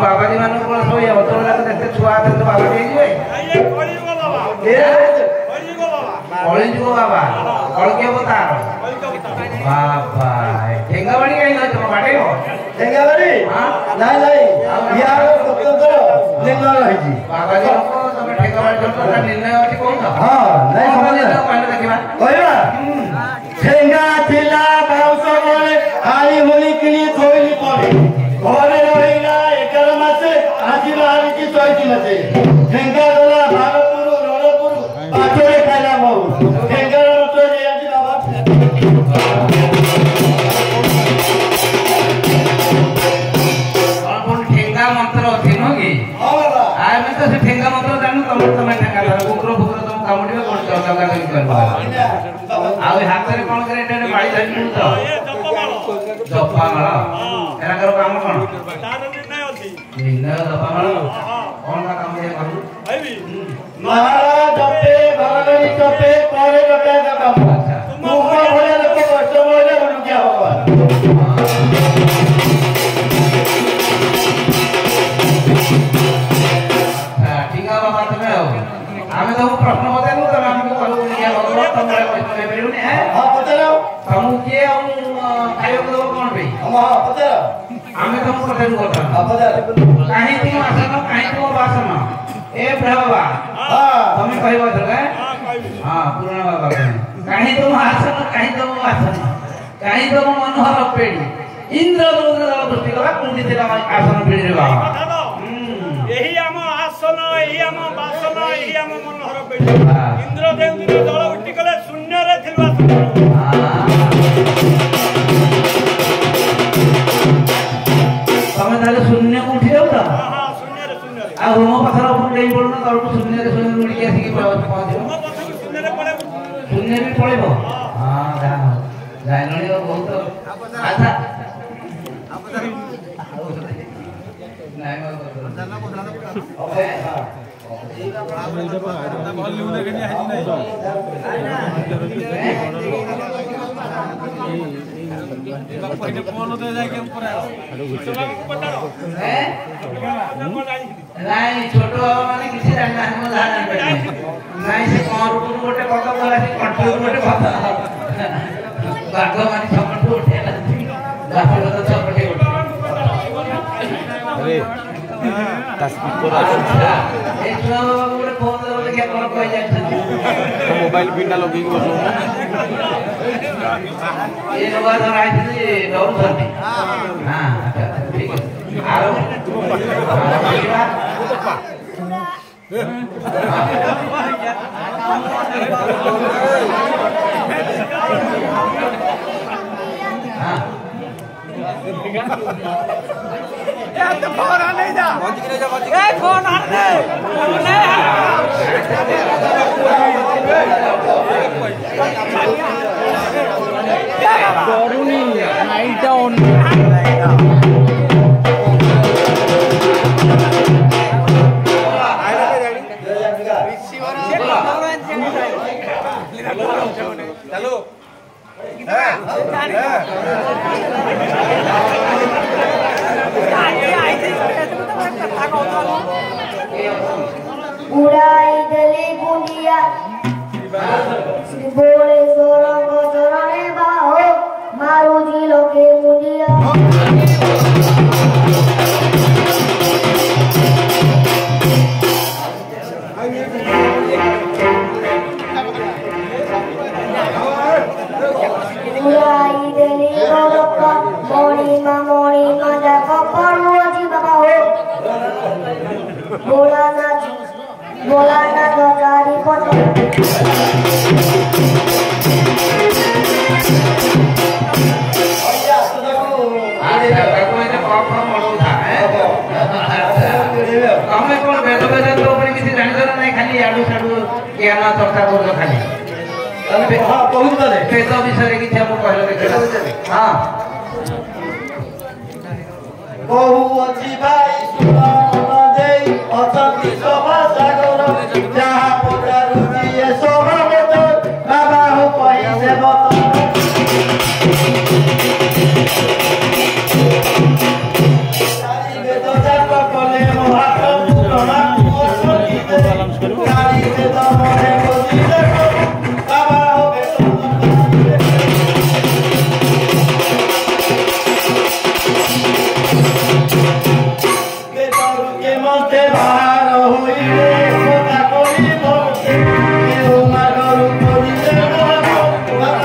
बाबाजी मान छुआ बाबा कलकी अवतार बाबा ठेंगाबाड़ी कहीं ना तुम बाटे हो ठेंगाबाड़ी नहीं नहीं यार स्वतंत्र निर्णय रही बाबाजी को तुम ठेंगाबाड़ी जंतर निर्णय अछि कोन हां नहीं समझ पहले देखिबा कहबा ठेंगा थिला बाउस बोले आई होली किनी थोइली पड़े घरे रहिला 11 मासे आजी बाहर की 24 मासे ठेंगा गला भारतपुर रणपुर पाछरे खाइला बहु ठेंगा तो जे आजी बाबा कौन ठेंगा मंत्र अछि न कि हां बाबा आय में तो से ठेंगा मंत्र जानू तुम ठेंगा धर कुकुर फुकुर तुम कामुडिबे कोन चौका कर करबा आ हाथ रे कोन करे एटे बाड़ी धरि तो जपा मारा एरा करो काम कोन तार निर्णय अछि निर्णय जपा मारा कोन का काम ये करू आइबी महाराज जपे भगवानी जपे करे जपे का काम तुम भले लोग कष्ट बोले बोलू क्या होगा ठीक है बाबा तुम हो हमें तो प्रश्न बताए नु तब हमको कहू क्या होगा तुम बड़े क्वेश्चन ले परियो ने हां पता लो हम के हम खायो को कोन बे हां पता लो हमें तो पता नु हां पता काहे तीन आसन काहे तो वासन ए बाबा हां तुम्हें कहबो दरगा हां पुराना बाबा कहीं तुम आसन कहीं तुम आसन कहीं तुम मनोहर पेड़ी इंद्र दृष्टि करा कुंडी दिला आसन पेड़ी रे बाबा यही हम आसन यही हम वासन यही हम मनोहर पेड़ी इंद्र देव दिन दल उठी गले शून्य रे थिलवा तमे ताले शून्य को उठी जाऊ त हां शून्य रे आ रोम पथर ऊपर डेई पड़ना तळ शून्य रे उड़ी के आसी पहुंच शून्य रे पड़े शून्य भी पड़ेबो हां जा जाइनणी बहुत अच्छा नहीं ओके नहीं छोटो माने किसी जानना हम जान नहीं से कोर को गोटे कथा बोला से कंट्रोल गोटे कथा बाग माने छपट उठे लाफे तो छपट उठे अरे तस्वीर एक गोटे फोन दे के कोन कह जाय मोबाइल पिंडा लगी बसो ये लोग धर आई थी डर धरती हां अच्छा ठीक है आरो यार तो फोन आ नहीं जा ए फोन आ डरुनी नाइट डाउन चलो उड़ाई दले गुंडिया बोले सोरंग चरणे बाहो मारू जी लोके मुंडिया उड़ाई दले गोरक्का मोड़ी मा जा कपड़ू जी बाबा हो बोला ना गजारी पटो आरे ताको एने कप मडो था तमे कोन वेद तो ऊपर किसी जानि दर नै खाली आडू साडू ज्ञान चर्चा करलो खाली तमे हां बहुत दे वेद विषय कि हम कहलो के हां बहु अछि भाई सुनाम देई अति सभा सागर जहा पदारु दिए सभा मत बाबा हो पई देवत सारी वेद जाप कले महाप्रभु रमा ओसति दे सारी वेद मने बोली देखो बाबा हो मते बाहर होई रे कोता कोई बोलते केउ मागरु कोई रे बाबा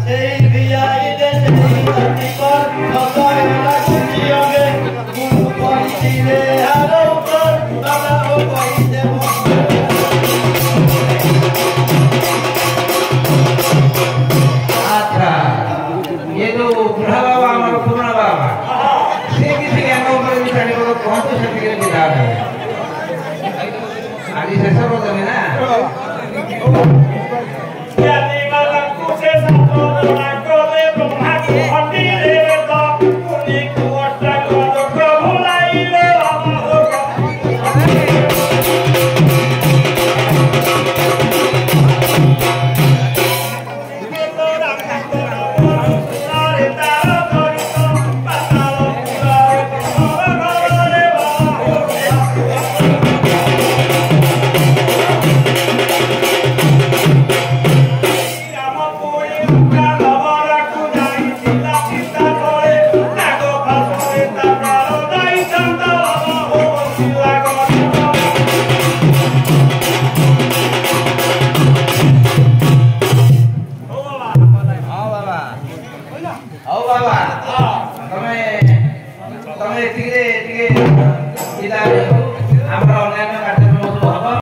सेई बियाई दे सेई धरती पर फसाए लाखियोगे गुरु कोई रे हारो पर बाबा हो कोई देव ये जो बुढ़ा बाबा हमारा पुराना बाबा से किसी ज्ञान ऊपर विचार को कौन तो शक्ति के विधान है आदि से सब होता है ना यानी वाला कुसे सातो ना कोले ब्रह्मा की हड्डी रे तो कुनी को अट्टा को प्रभु लाई रे बाबा हो बाबा तमे एतिके एतिके इला हमर ऑनलाइन